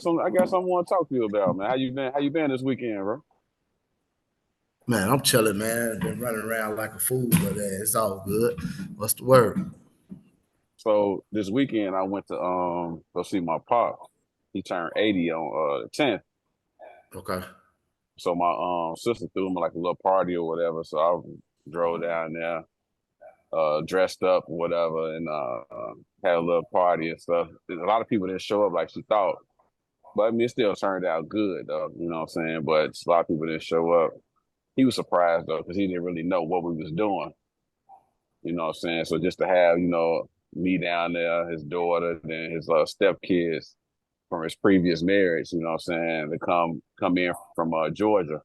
something I want to talk to you about, man. How you been? How you been this weekend, bro? Man, I'm chilling, man. Been running around like a fool, but it's all good. What's the word? So this weekend I went to go see my pop. He turned 80 on the 10th. Okay. So my sister threw him like a little party or whatever. So I drove down there, dressed up or whatever, and had a little party and stuff. A lot of people didn't show up like she thought, but I mean, it still turned out good, though. You know what I'm saying? But a lot of people didn't show up. He was surprised though because he didn't really know what we was doing. You know what I'm saying? So just to have me down there, his daughter, then his stepkids from his previous marriage. You know what I'm saying? To come in from Georgia,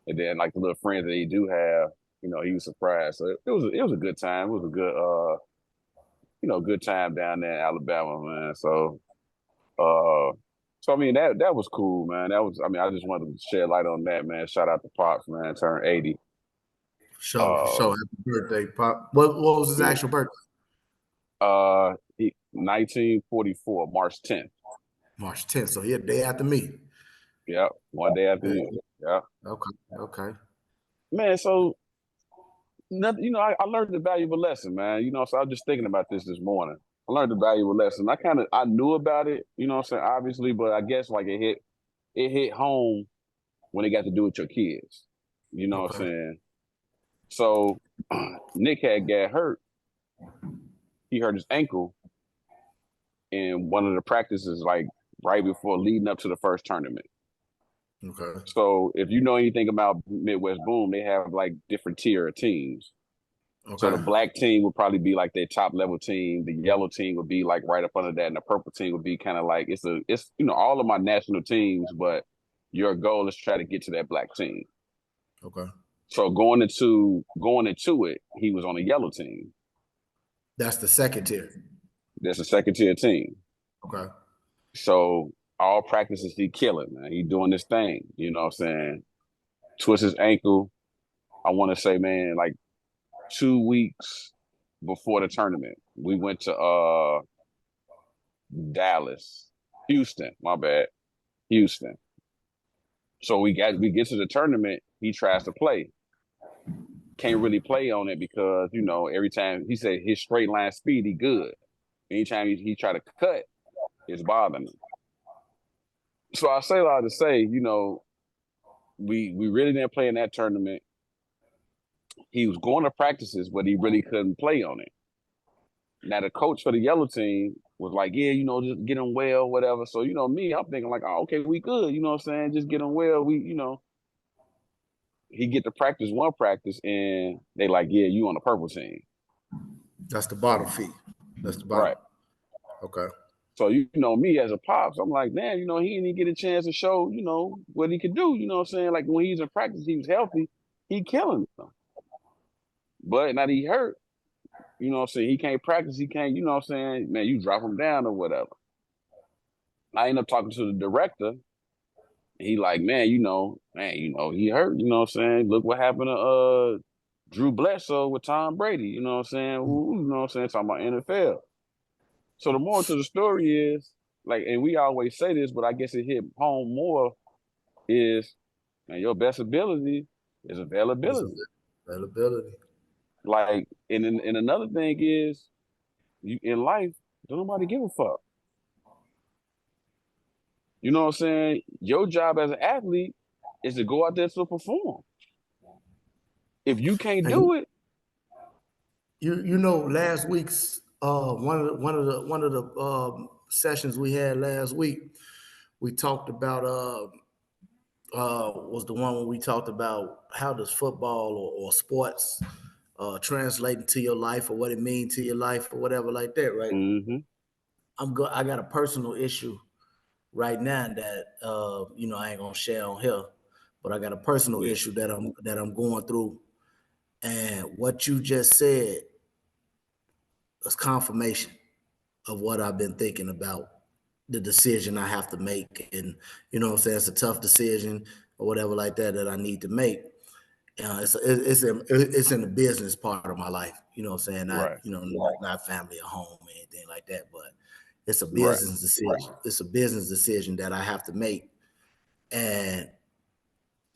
and then like the little friends that he do have. He was surprised. So it was a good time. It was a good good time down there in Alabama, man. So I mean that was cool, man. I just wanted to shed light on that, man. Shout out to Pops, man. Turned 80. So happy birthday, Pop. What was his Yeah. actual birthday? 1944, March 10th. March 10th. So he a day after me. Yep, one day after you. Yeah. Okay. Man, so nothing, I learned a valuable lesson, man. So I was just thinking about this morning. I learned a valuable lesson. I knew about it, what I'm saying, obviously, but I guess like it hit home when it got to do with your kids. You know what I'm saying? So Nick had got hurt. He hurt his ankle in one of the practices, like right before leading up to the first tournament. Okay. So if you know anything about Midwest Boom, they have like different tier of teams. Okay. So the black team would probably be like their top level team. The yellow team would be like right up under that, and the purple team would be kind of like it's all of my national teams, but your goal is to try to get to that black team. Okay. So going into it, he was on a yellow team. That's the second tier. That's the second tier team. Okay. So all practices he killing, man. He doing this thing, you know what I'm saying? Twist his ankle. I want to say, man, like 2 weeks before the tournament, we went to Houston, my bad. Houston. So we get to the tournament, he tries to play. Can't really play on it because, every time he said his straight line speed, he good. Anytime he try to cut, it's bothering him. So I say a lot to say, we really didn't play in that tournament. He was going to practices, but he really couldn't play on it. Now the coach for the yellow team was like, yeah, just get him well, whatever. So, me, I'm thinking like, oh, okay, we good. You know what I'm saying? Just get him well. He get to practice one practice and they like, yeah, you on the purple team. That's the bottom fee. That's the bottom. Right. Okay. So, me as a pops, I'm like, man, he didn't get a chance to show, what he could do. You know what I'm saying? Like when he's in practice, he was healthy. He killing them. But now that he hurt, you know what I'm saying? He can't practice. He can't, you know what I'm saying? Man, you drop him down or whatever. I end up talking to the director. He like, man, he hurt. You know what I'm saying? Look what happened to Drew Bledsoe with Tom Brady. You know what I'm saying? Ooh, you know what I'm saying? Talking about NFL. So the moral to the story is, like, and we always say this, but I guess it hit home more is, man, your best ability is availability. Availability. Like, and another thing is, in life, don't nobody give a fuck. You know what I'm saying? Your job as an athlete is to go out there to perform. If you can't do it, last week's one of the sessions we had last week, we talked about was the one where we talked about how does football or sports translate into your life or what it means to your life or whatever like that, right? Mm-hmm. I got a personal issue right now that I ain't gonna share on here, but I got a personal issue that I'm going through, and what you just said is confirmation of what I've been thinking about the decision I have to make, and you know what I'm saying, it's a tough decision or whatever like that I need to make. It's in the business part of my life, you know what I'm saying, not right. Not family or home or anything like that, but It's a Right. business decision. It's a business decision that I have to make. And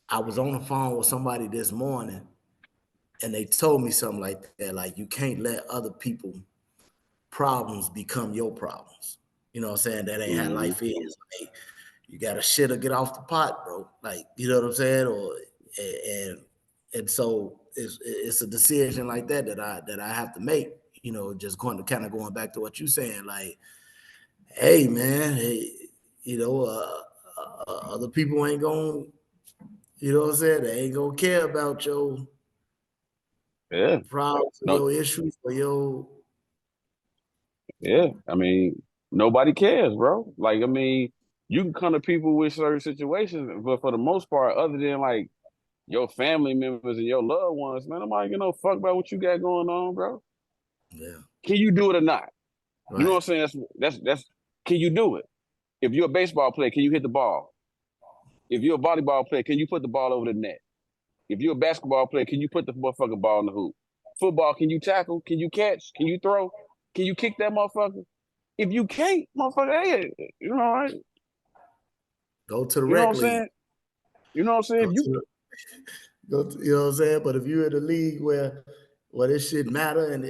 I was on the phone with somebody this morning, and they told me something like that, like you can't let other people problems become your problems. You know what I'm saying? That ain't how Mm-hmm. life is. Like, you gotta shit or get off the pot, bro. Like, you know what I'm saying? Or and and so it's a decision like that that I have to make. You know, just going back to what you saying, like, hey man, hey, you know, other people ain't gonna, you know what I'm saying? They ain't gonna care about your Yeah. problems or No. your issues or your Yeah. I mean, nobody cares, bro. Like, I mean, you can come to people with certain situations, but for the most part, other than like your family members and your loved ones, man, nobody give no fuck about what you got going on, bro. yeah, Can you do it or not? You know right. what I'm saying? That's. Can you do it? If you're a baseball player, can you hit the ball? If you're a volleyball player, can you put the ball over the net? If you're a basketball player, can you put the motherfucking ball in the hoop? Football, can you tackle? Can you catch? Can you throw? Can you kick that motherfucker? If you can't, motherfucker, hey, you know, right? Go to the You know what rec I'm league. saying? You know what I'm saying? Go If to you, the, you know what I'm saying? But if you're in a league where this shit matter and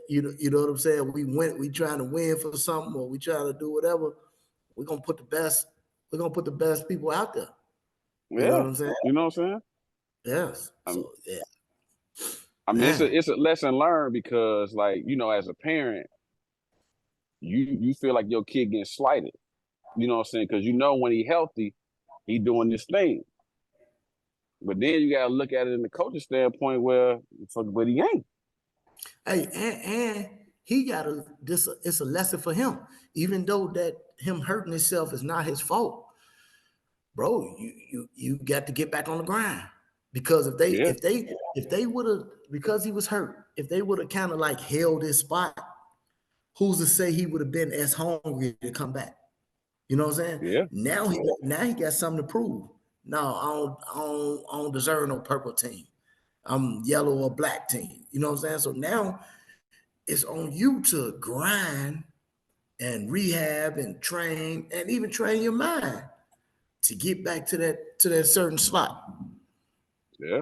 you know what I'm saying, we trying to win for something or we trying to do whatever, we're gonna put the best, we're gonna put the best people out there. You know yeah, what I'm saying? you know what I'm saying? Yes. I'm, So yeah, I mean, man. it's a lesson learned because, like, you know, as a parent, you feel like your kid getting slighted. You know what I'm saying? Because you know when he healthy, he doing this thing. But then you gotta look at it in the coaching standpoint where, but he ain't. Hey, and he got this. It's a lesson for him, even though that him hurting himself is not his fault, bro. You got to get back on the grind because Yeah, if they would have, because he was hurt, if they would have kind of like held his spot, who's to say he would have been as hungry to come back? You know what I'm saying? yeah, Now he got something to prove. No, I don't deserve no purple team. I'm yellow or black team. You know what I'm saying? So now it's on you to grind and rehab and train and even train your mind to get back to that certain spot. yeah.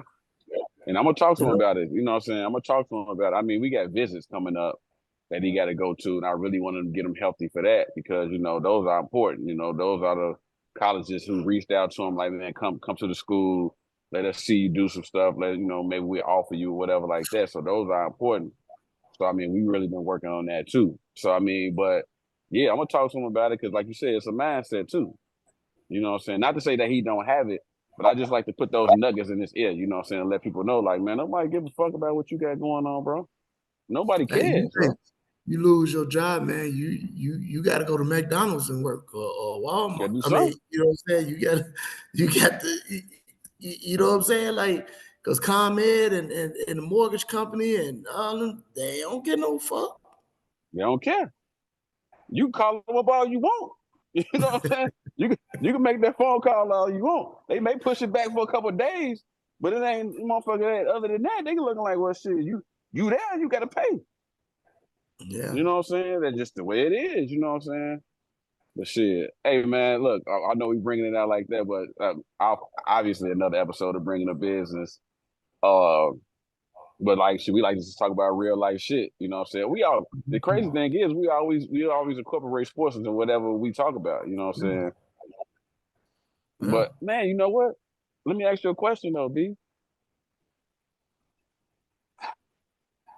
And I'm gonna talk to You him know? about it. You know what I'm saying? I'm gonna talk to him about it. I mean, we got visits coming up that he got to go to, and I really want to get him healthy for that because you know those are important. You know, those are the colleges who reached out to him like, man, come to the school, let us see you do some stuff. Let you know maybe we offer you whatever like that. So those are important. So I mean, we really been working on that too. So I mean, but yeah, I'm gonna talk to him about it because, like you said, it's a mindset too. You know what I'm saying? Not to say that he don't have it, but I just like to put those nuggets in his ear. You know what I'm saying? And let people know, like, man, nobody give a fuck about what you got going on, bro. Nobody Hey, cares, bro. you lose your job, man. You got to go to McDonald's and work or You gotta Walmart. do I mean, something. you know what I'm saying? You got to you know what I'm saying? Like, because ComEd and the mortgage company and all them, they don't get no fuck. They don't care. You can call them up all you want. You know what I'm saying? You can make that phone call all you want. They may push it back for a couple of days, but it ain't motherfucker that. Other than that, they looking like, well, shit, you there, you gotta pay. Yeah. You know what I'm saying? That's just the way it is. You know what I'm saying? But shit, hey man, look, I know we bringing it out like that, but obviously another episode of bringing up business. Uh, but like, should we like to just talk about real life shit? You know what I'm saying? The crazy thing is we always incorporate sports into whatever we talk about. You know what I'm saying? Yeah. But man, you know what? Let me ask you a question though, B.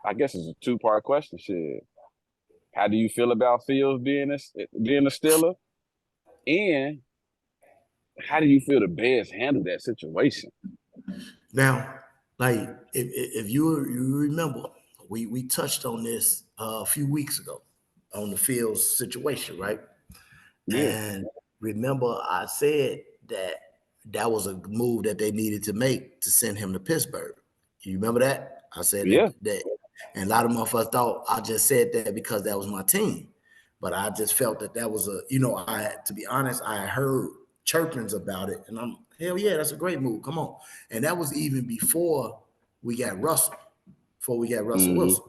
I guess it's a two-part question. Shit, how do you feel about Fields being a Steeler, and how do you feel the Bears handled that situation? Now, like if you remember, we touched on this a few weeks ago on the Fields situation, right? Yeah, And remember, I said that that was a move that they needed to make to send him to Pittsburgh. You remember that? I said yeah, that, and a lot of motherfuckers thought I just said that because that was my team, but I just felt that was a, you know, to be honest, I heard chirpings about it, and I'm hell yeah, that's a great move. Come on, and that was even before we got Russell, before we got Russell mm-hmm, Wilson.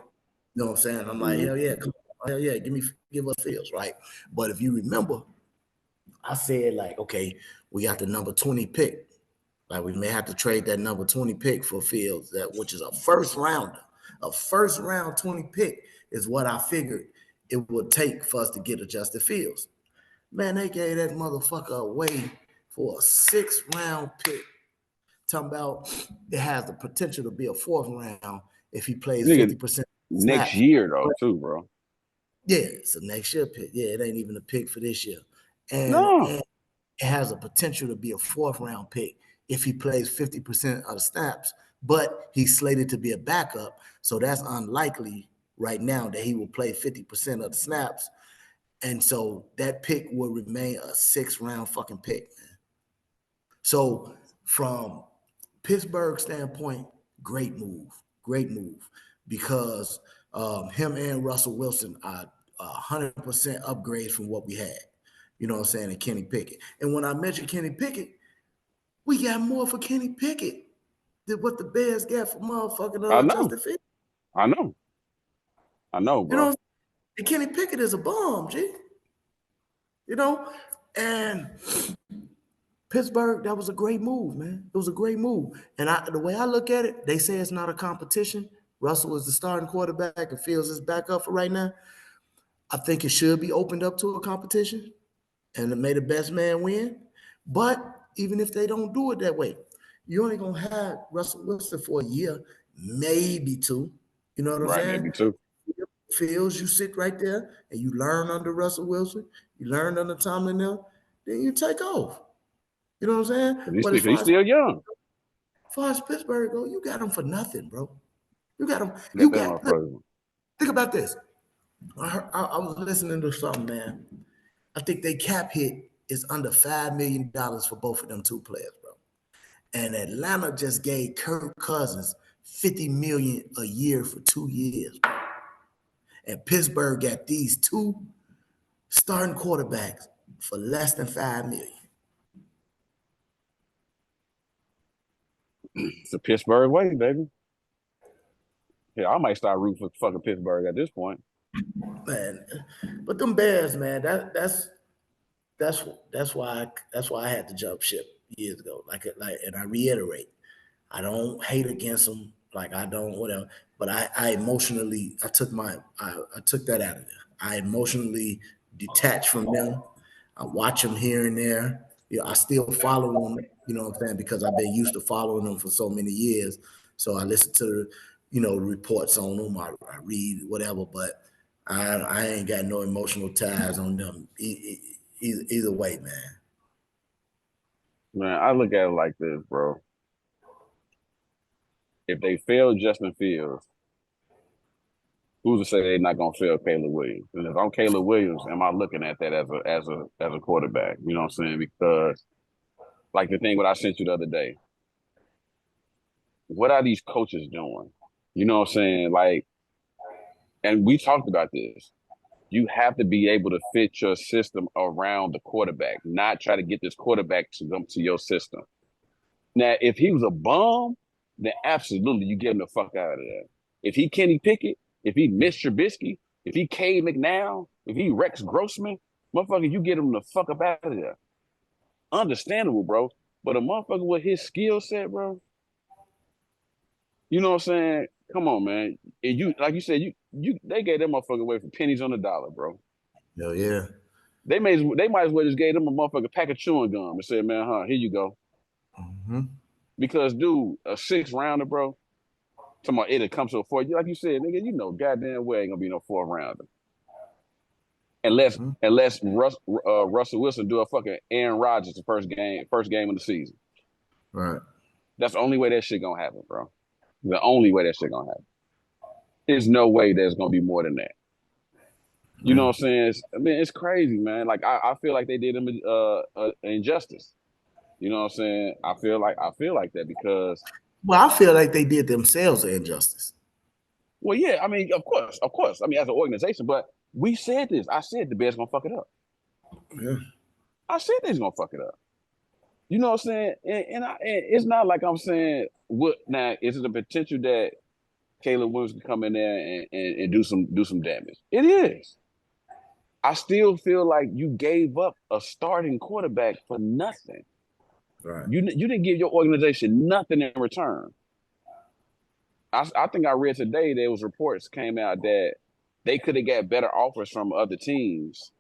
You know what I'm saying? I'm like mm-hmm. hell yeah, come on. hell yeah, give us Fields, right? But if you remember, I said like, okay, we got the number 20 pick. Like we may have to trade that number 20 pick for Fields, which is a first rounder. A first round 20 pick is what I figured it would take for us to get a Justin Fields. Man, they gave that motherfucker away for a 6th round pick. Talking about it has the potential to be a 4th round if he plays Nigga, 50% next snaps. year though, too, bro. Yeah, it's a next year pick. Yeah, it ain't even a pick for this year. And No. it has a potential to be a 4th round pick if he plays 50% of the snaps, but he's slated to be a backup. So that's unlikely right now that he will play 50% of the snaps. And so that pick will remain a 6th round fucking pick, man. So from Pittsburgh standpoint, great move, because him and Russell Wilson are 100% upgrades from what we had. You know what I'm saying? And Kenny Pickett. And when I mentioned Kenny Pickett, we got more for Kenny Pickett than what the Bears got for motherfucking Justin Fields. I know, bro. You know, and Kenny Pickett is a bomb, G. You know, and Pittsburgh, that was a great move, man. It was a great move. And the way I look at it, they say it's not a competition. Russell is the starting quarterback and Fields is backup for right now. I think it should be opened up to a competition and may the best man win. But even if they don't do it that way, you're only going to have Russell Wilson for a year, maybe 2. You know what I'm saying? Maybe 2. Fields, you sit right there and you learn under Russell Wilson, you learn under Tomlin now, then you take off. You know what I'm saying? But he's still young. As far as Pittsburgh go, you got him for nothing, bro. You got him. Think about this. I was listening to something, man. I think they cap hit is under $5 million for both of them 2 players, bro. And Atlanta just gave Kirk Cousins $50 million a year for 2 years, bro. And Pittsburgh got these 2 starting quarterbacks for less than $5 million. It's a Pittsburgh way, baby. Yeah, I might start rooting for fucking Pittsburgh at this point. Man, but them Bears, man, that's why I had to jump ship years ago. And I reiterate, I don't hate against them, like I don't whatever. But I emotionally, I took that out of there. I emotionally detached from them. I watch them here and there. You know, I still follow them. You know what I'm saying? Because I've been used to following them for so many years. So I listen to, reports on them. I read whatever, but I ain't got no emotional ties on them either way, man. Man, I look at it like this, bro. If they fail Justin Fields, who's to say they're not gonna fail Caleb Williams? And if I'm Caleb Williams, am I looking at that as a quarterback? You know what I'm saying? Because like the thing what I sent you the other day, what are these coaches doing? You know what I'm saying? Like, and we talked about this. You have to be able to fit your system around the quarterback, not try to get this quarterback to come to your system. Now, if he was a bum, then absolutely you get him the fuck out of there. If he Kenny Pickett, if he Mitch Trubisky, if he Cade McNown, if he Rex Grossman, motherfucker, you get him the fuck up out of there. Understandable, bro. But a motherfucker with his skill set, bro, you know what I'm saying? Come on, man. And you, like you said, they gave that motherfucker away for pennies on the dollar, bro. Hell yeah. They might as well just gave them a motherfucker pack of chewing gum and said, man, here you go. Mm-hmm. Because, dude, a 6th rounder, bro, talking about it'll come to a 4th. Like you said, nigga, you know goddamn well ain't gonna be no 4th rounder. Unless Russell Wilson do a fucking Aaron Rodgers the first game of the season. Right. That's the only way that shit gonna happen, bro. The only way that shit gonna happen. There's no way there's gonna be more than that. You know what I'm saying? It's crazy, man. Like I feel like they did him an injustice. You know what I'm saying? I feel like that because. Well, I feel like they did themselves an injustice. Well, yeah, I mean, of course. I mean, as an organization, but we said this. I said the Bears gonna fuck it up. Yeah. I said they's gonna fuck it up. You know what I'm saying? And it's not like I'm saying what now. Is it a potential that Caleb Williams can come in there and do some damage. It is. I still feel like you gave up a starting quarterback for nothing. Right. You didn't give your organization nothing in return. I think I read today there was reports came out that they could have got better offers from other teams.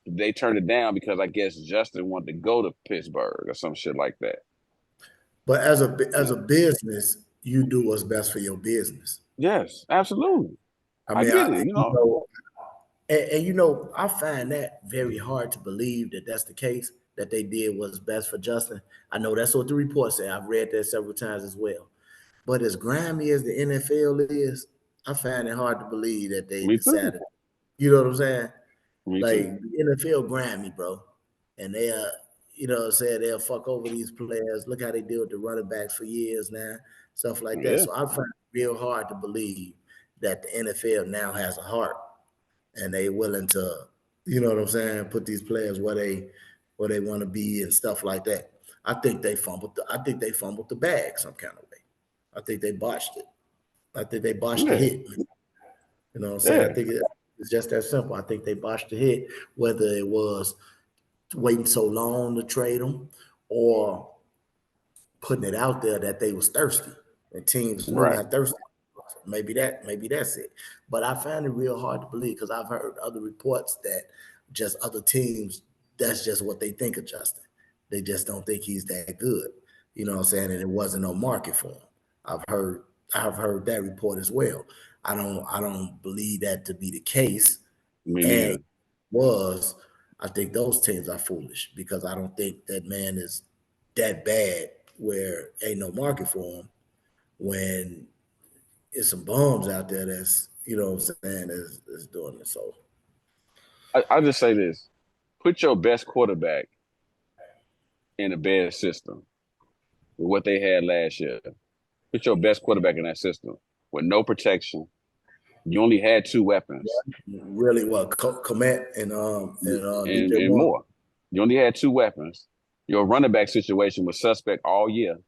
They turned it down because I guess Justin wanted to go to Pittsburgh or some shit like that. But as a business, you do what's best for your business. Yes, absolutely. I I mean, get it. You know, I find that very hard to believe that that's the case, that they did what's best for Justin. I know that's what the report said. I've read that several times as well. But as grimy as the NFL is, I find it hard to believe that they me too. decided. You know what I'm saying? Me too. Like the NFL grimy, bro. And they you know what I'm saying, they'll fuck over these players. Look how they deal with the running backs for years now, stuff like that. Yeah. So I find it real hard to believe that the NFL now has a heart and they willing to, you know what I'm saying, put these players where they want to be and stuff like that. I think they fumbled the bag some kind of way. I think they botched it. I think they botched the Yeah. hit. You know what I'm saying? Yeah. I think it's just that simple. I think they botched the hit, whether it was waiting so long to trade them or putting it out there that they was thirsty and teams knew Right. how thirsty. Maybe that's it. But I find it real hard to believe because I've heard other reports that just other teams, that's just what they think of Justin. They just don't think he's that good. You know what I'm saying? And it wasn't no market for him. I've heard that report as well. I don't believe that to be the case. Me And neither. was I think those teams are foolish because I don't think that man is that bad where ain't no market for him when it's some bums out there that's, you know what I'm saying, is doing it. So I'll just say this. Put your best quarterback in a bad system with what they had last year. Put your best quarterback in that system with no protection. You only had two weapons really what Komet and DJ and Moore. more. You only had two weapons. Your running back situation was suspect all year.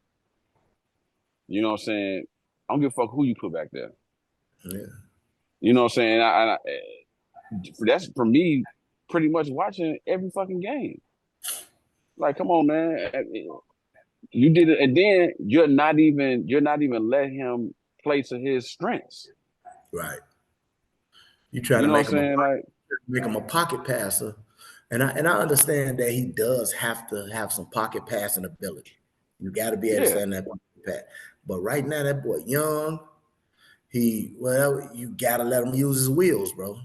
You know what I'm saying? I don't give a fuck who you put back there. Yeah. You know what I'm saying? That's for me pretty much watching every fucking game. Like, come on, man. You did it, and then you're not even letting him play to his strengths. Right. You trying You to know what I'm saying? make him a pocket passer. And I understand that he does have to have some pocket passing ability. You got to be able to Yeah, stand that pocket pass. But right now, that boy young, you gotta let him use his wheels, bro.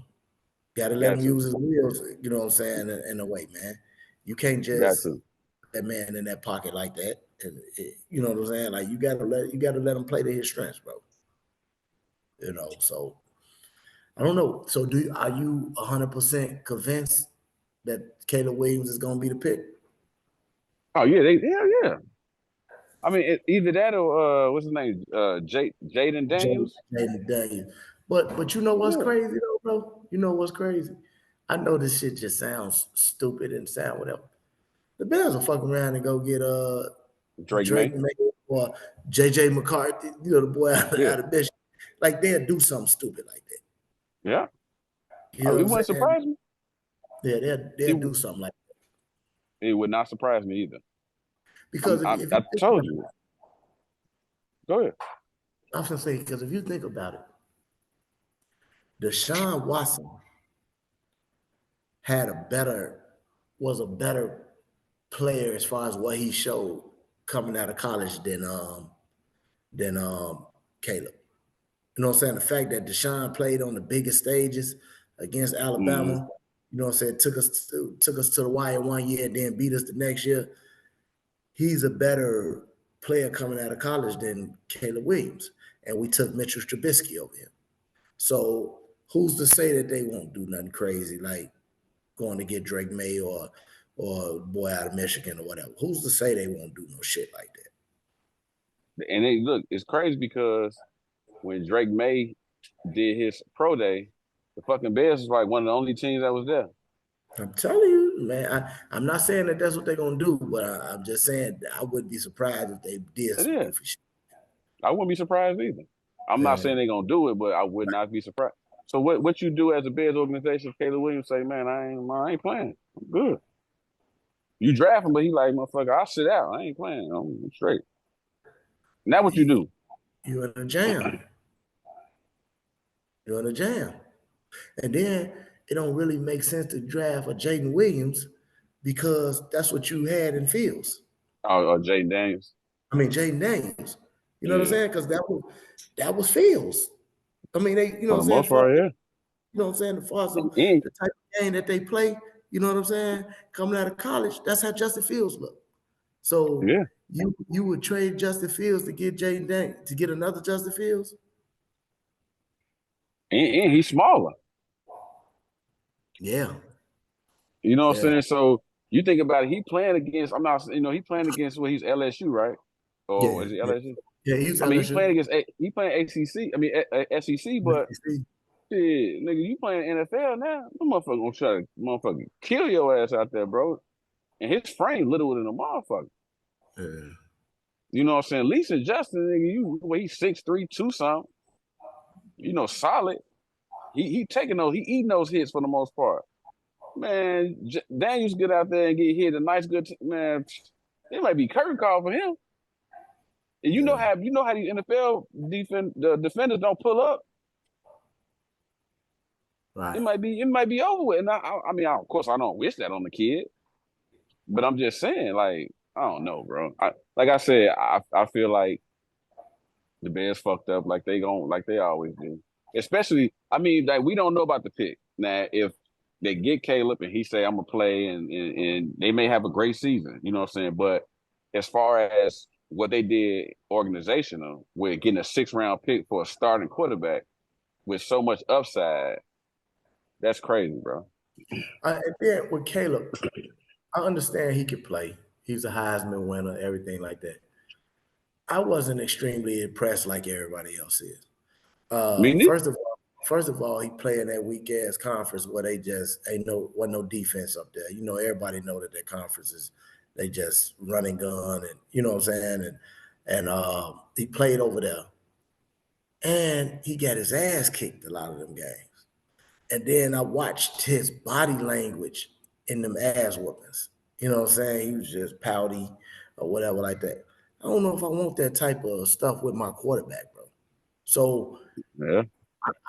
Gotta let got him to, use his wheels, you know what I'm saying, in a way, man. You can't got just to. put that man in that pocket like that. And you know what I'm saying? Like you gotta let him play to his strengths, bro. You know, so I don't know. So are you 100% convinced that Caleb Williams is gonna be the pick? Oh yeah, yeah. I mean, either that or what's his name? Jaden Daniels. Jaden Daniels. But you know what's Yeah, crazy though, bro? You know what's crazy? I know this shit just sounds stupid and sound whatever. The Bears will fuck around and go get Drake Drake May. May or JJ McCarthy, you know, the boy Yeah, out of Michigan. Like they'll do something stupid like that. yeah. You know what It I'm wouldn't saying? surprise me. Yeah, they'll It do something like that. it would not surprise me either. Because if you I think told about you. Go ahead. I was gonna say, because if you think about it, Deshaun Watson was a better player as far as what he showed coming out of college than Caleb. You know what I'm saying? The fact that Deshaun played on the biggest stages against Mm-hmm. Alabama, you know what I'm saying, took us to the wire one year and then beat us the next year. He's a better player coming out of college than Caleb Williams. And we took Mitchell Trubisky over him. So who's to say that they won't do nothing crazy like going to get Drake May or boy out of Michigan or whatever? Who's to say they won't do no shit like that? And look, it's crazy because when Drake May did his pro day, the fucking Bears was like one of the only teams that was there. I'm telling you, man. I'm not saying that that's what they're gonna do, but I'm just saying I wouldn't be surprised if they did It some is. goofy shit. I wouldn't be surprised either. I'm not saying And they're gonna do it, but I would not be surprised. So what you do as a Bears organization, if Caleb Williams say, man, I ain't playing. I'm good. You draft him, but he like, motherfucker, I'll sit out. I ain't playing. I'm straight. And that's what you do. you're in a jam. You're in a jam. And then it don't really make sense to draft a Jaden Williams because that's what you had in Fields. Or Jaden Daniels. I mean, Jaden Daniels. You know what I'm Yeah. saying? Because that was Fields. I mean, they, you know For what the I'm saying? most part, yeah. You know what I'm saying? As far as And the type of game that they play, you know what I'm saying? Coming out of college, that's how Justin Fields looked. So yeah. you would trade Justin Fields to get Jaden Daniels to get another Justin Fields? And he's smaller. Yeah, You know what I'm yeah, saying? So you think about it, he playing against, he playing against he's LSU, right? Or yeah, is he yeah. LSU? Yeah, he's I mean, LSU. he playing ACC, SEC, but shit, nigga, you playing NFL now? The motherfucker gonna try to motherfucker kill your ass out there, bro. And his frame littler than a motherfucker. Yeah, You know what I'm saying? Lisa Justin, nigga, he's 6'3", 2 something. Solid. He taking those, he eating those hits for the most part. Man, Daniels get out there and get hit a nice good man. It might be curtain call for him. And yeah, you know how these NFL the defenders don't pull up. right. It might be over with. And I mean, of course, I don't wish that on the kid, but I'm just saying, like, I don't know, bro. Like I said, I feel like the Bears fucked up like they always do. Especially, I mean, like we don't know about the pick. Now, if they get Caleb and he say I'm gonna play and they may have a great season, you know what I'm saying? But as far as what they did organizational with getting a 6th-round pick for a starting quarterback with so much upside, that's crazy, bro. And then with Caleb, I understand he could play. He's a Heisman winner, everything like that. I wasn't extremely impressed like everybody else is. Me neither. First of all, he played in that weak ass conference where they just wasn't no defense up there. You know, everybody know that their conferences they just run and gun, and you know what I'm saying. And he played over there, and he got his ass kicked a lot of them games. And then I watched his body language in them ass whoopings. You know what I'm saying? He was just pouty or whatever like that. I don't know if I want that type of stuff with my quarterback, bro. So Yeah.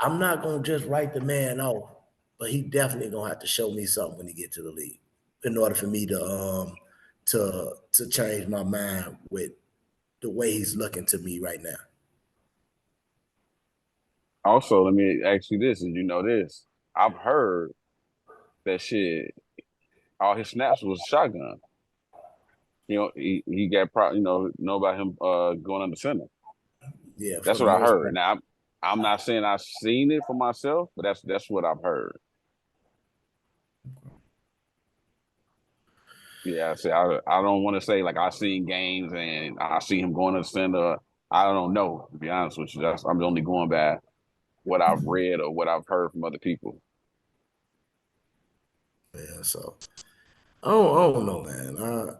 I'm not gonna just write the man off, but he definitely gonna have to show me something when he get to the league in order for me to change my mind with the way he's looking to me right now. Also, let me ask you this, and you know this. I've heard that shit, all his snaps was shotgun. He got know about him going under center. Yeah, for That's the what I most heard. part. Now I'm not saying I've seen it for myself, but that's what I've heard. Yeah, I don't want to say like I seen games and I see him going to the center. I don't know, to be honest with you. I'm only going by what I've read or what I've heard from other people. Yeah, so I don't know, man.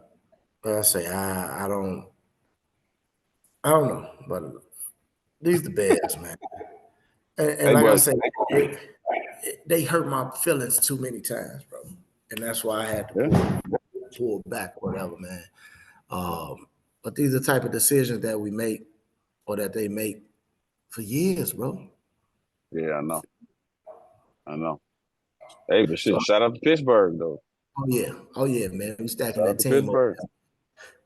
Like I say, I don't know, but these the Bears, man. And Hey, like I but say, they hurt my feelings too many times, bro. And that's why I had to yeah, pull back or whatever, man. But these are the type of decisions that we make or that they make for years, bro. yeah, I know. Hey, but So, shit, shout out to Pittsburgh though. oh yeah, man. We stacking Shout out that to team up, Pittsburgh.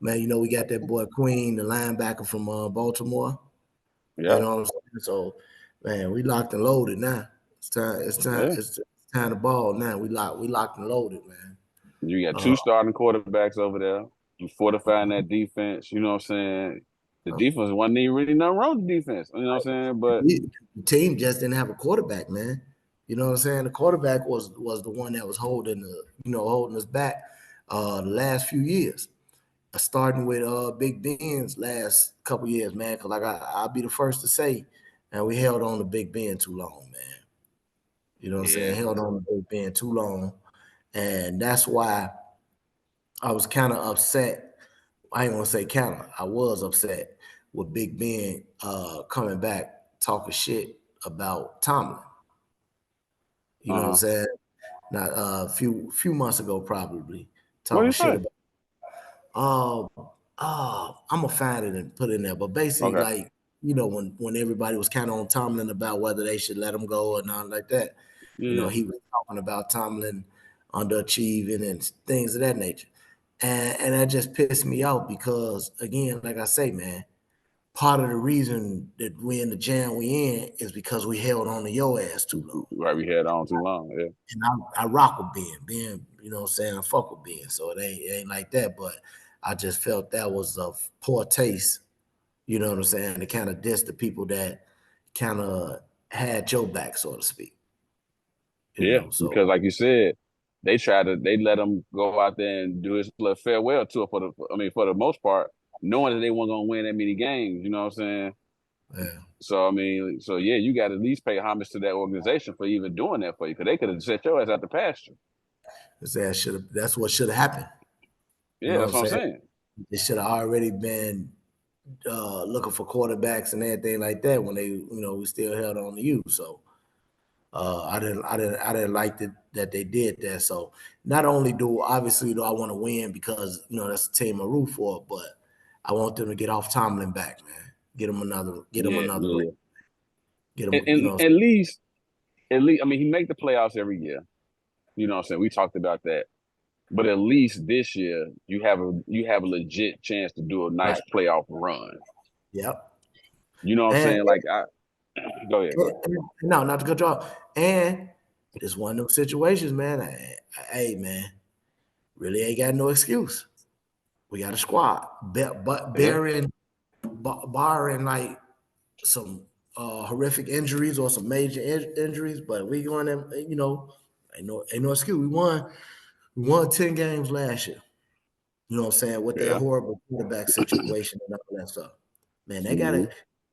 man. You know we got that boy Queen, the linebacker from Baltimore. You Yeah, know what I'm saying? So, man, we locked and loaded now. It's time. It's time. yeah. It's time to ball now. We locked and loaded, man. You got Uh, two starting quarterbacks over there. You fortifying that defense. You know what I'm saying? The defense wasn't even really nothing wrong with the defense. You know what I'm saying? But the team just didn't have a quarterback, man. You know what I'm saying? The quarterback was the one that was holding us back the last few years. Starting with Big Ben's last couple years, man. Cause like I'll be the first to say, and we held on to Big Ben too long, man. You know what I'm saying? yeah, Held on to Big Ben too long. And that's why I was kind of upset. I ain't gonna say kind of. I was upset with Big Ben coming back talking shit about Tomlin. You know what I'm saying? Not a few months ago, probably What do talking you shit say? about. I'm gonna find it and put it in there. But basically, Okay. like, you know, when everybody was kind of on Tomlin about whether they should let him go or not like that, you know, Yeah. he was talking about Tomlin underachieving and things of that nature. And that just pissed me off because, again, like I say, man, part of the reason that we in the jam we in is because we held on to your ass too long. Right. We had on too long. Yeah. And I rock with Ben, you know what I'm saying? I fuck with Ben. So it ain't like that. But I just felt that was a poor taste, you know what I'm saying, to kind of diss the people that kind of had your back, so to speak. You Yeah. know, so Because like you said, they let him go out there and do his little farewell tour for the most part, knowing that they weren't gonna win that many games. You know what I'm saying? yeah. So I mean, so yeah, you got to at least pay homage to that organization for even doing that for you, because they could have set your ass out the pasture. That's what should have happened. You Yeah, know what that's I'm what I'm saying? saying. It should have already been looking for quarterbacks and everything like that when they, you know, we still held on to you. So I didn't like that they did that. So not only do I want to win because, you know, that's the team I root for, but I want them to get off Tomlin back, man. Get him Yeah, another ring. yeah. Get him, you And know. at least, I mean, he make the playoffs every year. You know what I'm saying? We talked about that. But at least this year, you have a legit chance to do a nice Right. playoff run. Yep. You know what I'm And, saying? Like, go ahead, go ahead. no, not to cut you off. And it's one of those situations, man. Hey, man, really ain't got no excuse. We got a squad, but Yeah, barring like some horrific injuries or some major injuries, but we going to, you know, ain't no excuse. We won 10 games last year. You know what I'm saying? With that yeah, horrible quarterback situation and all that stuff. Man, hmm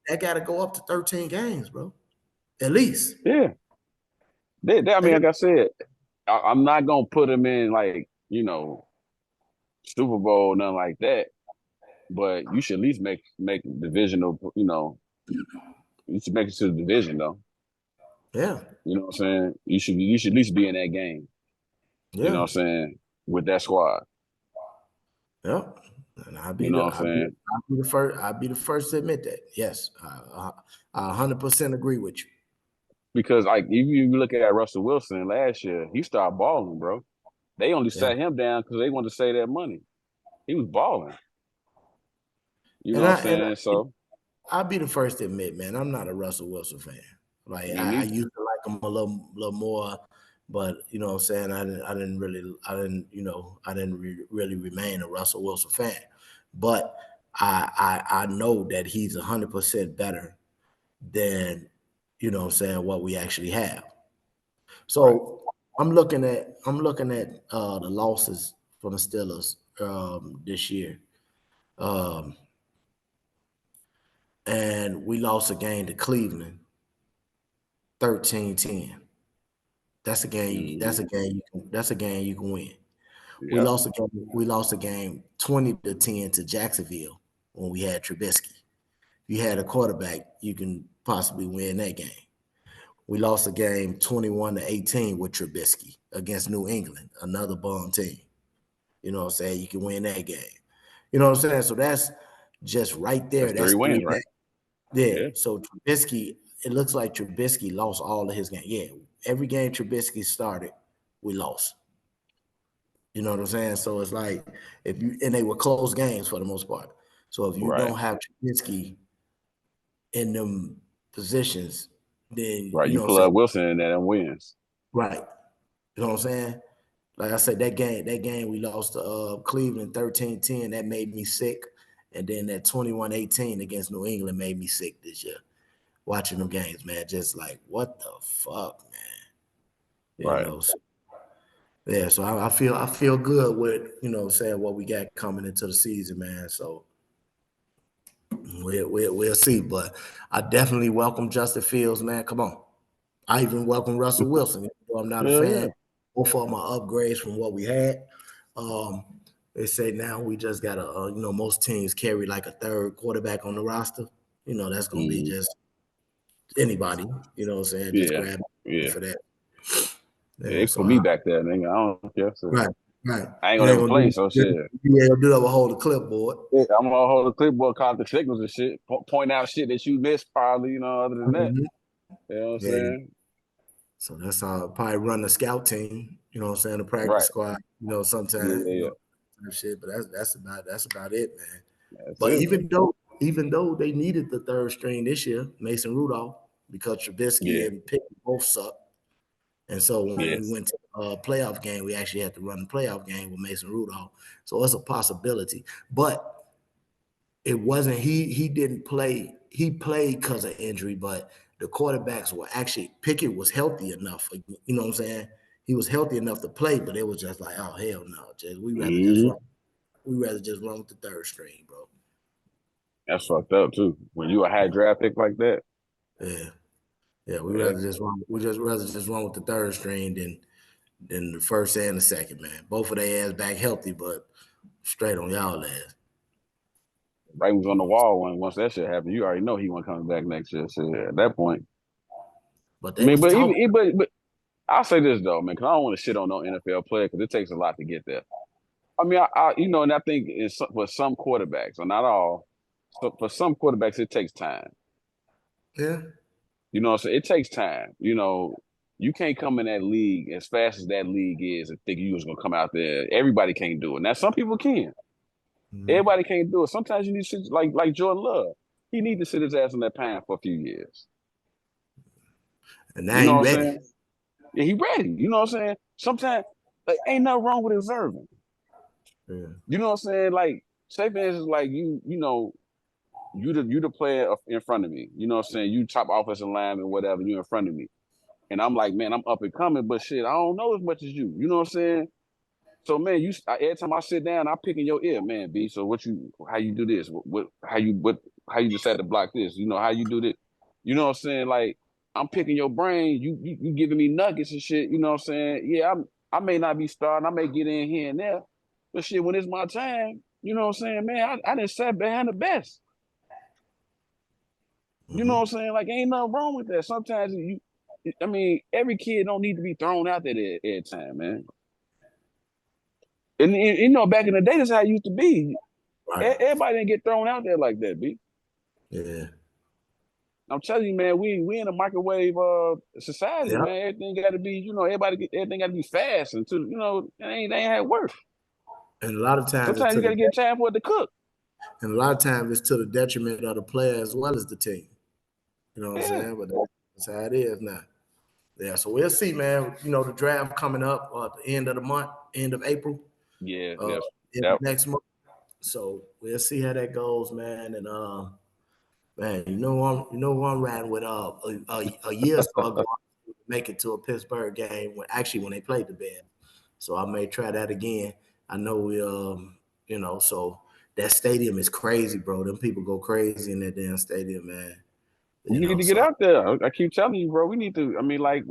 that gotta go up to 13 games, bro. At least. yeah. I mean, like I said, I'm not gonna put him in like Super Bowl, nothing like that. But you should at least make divisional. You should make it to the division though. Yeah. You know what I'm saying? You should at least be in that game. You know Yeah. what I'm saying? With that squad. Yep. And I'll You be know the what I'm I'll be saying? I'll be the first. I'll be the first to admit that. Yes, I 100% agree with you. Because like if you look at Russell Wilson last year, he started balling, bro. They only Yeah, sat him down because they wanted to save that money. He was balling. You know and what I I'm and saying? So I'll be the first to admit, man, I'm not a Russell Wilson fan. Like me I neither. used to like him a little more, but you know what I'm saying. I didn't really remain a Russell Wilson fan. But I know that he's 100% better than what I'm saying what we actually have. Right. So I'm looking at the losses from the Steelers this year. Um, and we lost a game to Cleveland 13-10. Mm-hmm. That's a game you can win. Yeah. We lost a game 20-10 to Jacksonville when we had Trubisky. If you had a quarterback, you can possibly win that game. We lost a game 21-18 with Trubisky against New England, another bum team. You know what I'm saying? You can win that game. You know what I'm saying? So that's just right there. That's That's three three wins, games. right? Yeah. Yeah. So Trubisky, it looks like Trubisky lost all of his games. Yeah. Every game Trubisky started, we lost. You know what I'm saying? So it's like and they were close games for the most part. So if you Right. don't have Trubisky in them positions, then Right. you You know what I'm saying? plug Wilson in there and wins. Right. You know what I'm saying? Like I said, that game we lost to Cleveland 13-10, that made me sick. And then that 21-18 against New England made me sick this year. Watching them games, man, just like what the fuck, man. You Right. know, so, yeah. So I feel good with saying what we got coming into the season, man. So we'll see, but I definitely welcome Justin Fields, man. Come on, I even welcome Russell Wilson. Even though I'm not a Yeah, yeah. fan. Both of them are upgrades from what we had. Um, they say now we just got most teams carry like a third quarterback on the roster. That's gonna be Mm-hmm. just anybody, you know what I'm saying? Just grab yeah. for that. Yeah, Yeah, they so put me back there, nigga. I don't care. So right. I ain't You gonna ain't ever gonna play, do so you shit. ain't gonna do that with hold the clipboard. Yeah, I'm gonna hold the clipboard, call the signals and shit, point out shit that you missed probably, other than that. You know what I'm Yeah. saying? So that's how I probably run the scout team, you know what I'm saying, the practice Right. squad, sometimes, Yeah. shit. But that's about it, man. That's But it. even though they needed the third string this year, Mason Rudolph, because Trubisky Yeah. and Pickett both sucked. And so when we Yes. went to a playoff game, we actually had to run the playoff game with Mason Rudolph. So it's a possibility. But it wasn't he didn't play. He played because of injury, but the quarterbacks were actually Pickett was healthy enough. You know what I'm saying? He was healthy enough to play, but it was just like, oh hell no, we rather just run. We rather just run with the third string, bro. That's fucked up too. When you a high draft pick like that. Yeah. We rather just run. We just rather just run with the third string than the first and the second, man. Both of their ass back healthy, but straight on y'all ass. Right was on the wall once that shit happened. You already know he wasn't coming back next year. So at that point. But I they mean, was but talking. even but I'll say this though, man, because I don't want to shit on no NFL player because it takes a lot to get there. I mean, and I think for some quarterbacks, or not all, so for some quarterbacks, it takes time. Yeah. So it takes time. You can't come in that league as fast as that league is and think you was gonna come out there. Everybody can't do it. Now, some people can. Everybody can't do it. Sometimes you need to sit like Jordan Love. He need to sit his ass in that pan for a few years. And now You know he what I'm ready. saying? Yeah, he ready. You know what I'm saying? Sometimes ain't nothing wrong with observing. Yeah. You know what I'm saying? Like, say for instance, like you the player in front of me. You know what I'm saying? You top offensive lineman, whatever, you in front of me. And I'm like, man, I'm up and coming, but shit, I don't know as much as you. You know what I'm saying? So man, every time I sit down, I pick in your ear, man, B. So how you do this? How you decide to block this? How you do this? You know what I'm saying? Like, I'm picking your brain. You giving me nuggets and shit. You know what I'm saying? Yeah, I may not be starting. I may get in here and there, but shit, when it's my time, you know what I'm saying, man? I didn't sat behind the best. You know what I'm saying? Like, ain't nothing wrong with that. Sometimes every kid don't need to be thrown out there every time, man. And back in the day, that's how it used to be. Right. Everybody didn't get thrown out there like that, B. Yeah. I'm telling you, man, we in a microwave society, Yeah. man. Everything got to be, everything got to be fast, and it ain't how it works. And a lot of times Sometimes you got to get time for it to cook. And a lot of times it's to the detriment of the player as well as the team. You know what I'm saying? But that's how it is now. Yeah, so we'll see, man. The draft coming up at the end of the month, end of April. Yeah, Next month. So we'll see how that goes, man. And man, I'm riding with a year or so ago, make it to a Pittsburgh game when they played the Bears. So I may try that again. I know so that stadium is crazy, bro. Them people go crazy in that damn stadium, man. we need to get out there. I keep telling you, bro. We need to. I mean, like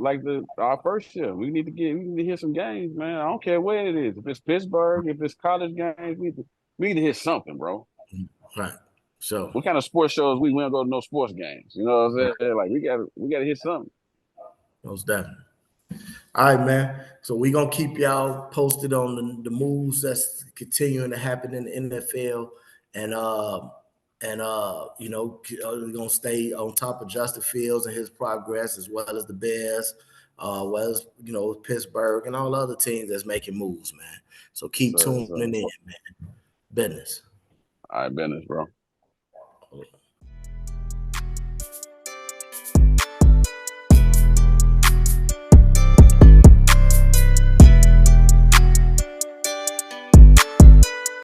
our first year, we need to hit some games, man. I don't care where it is. If it's Pittsburgh, if it's college games, we need to hit something, bro. Right. So what kind of sports shows we don't go to no sports games? You know what I'm saying? Like we gotta hit something. Most definitely. All right, man. So we're gonna keep y'all posted on the moves that's continuing to happen in the NFL, and we're gonna stay on top of Justin Fields and his progress, as well as the Bears, well as Pittsburgh and all other teams that's making moves, man. So keep tuning in, man. Business. All right, business, bro.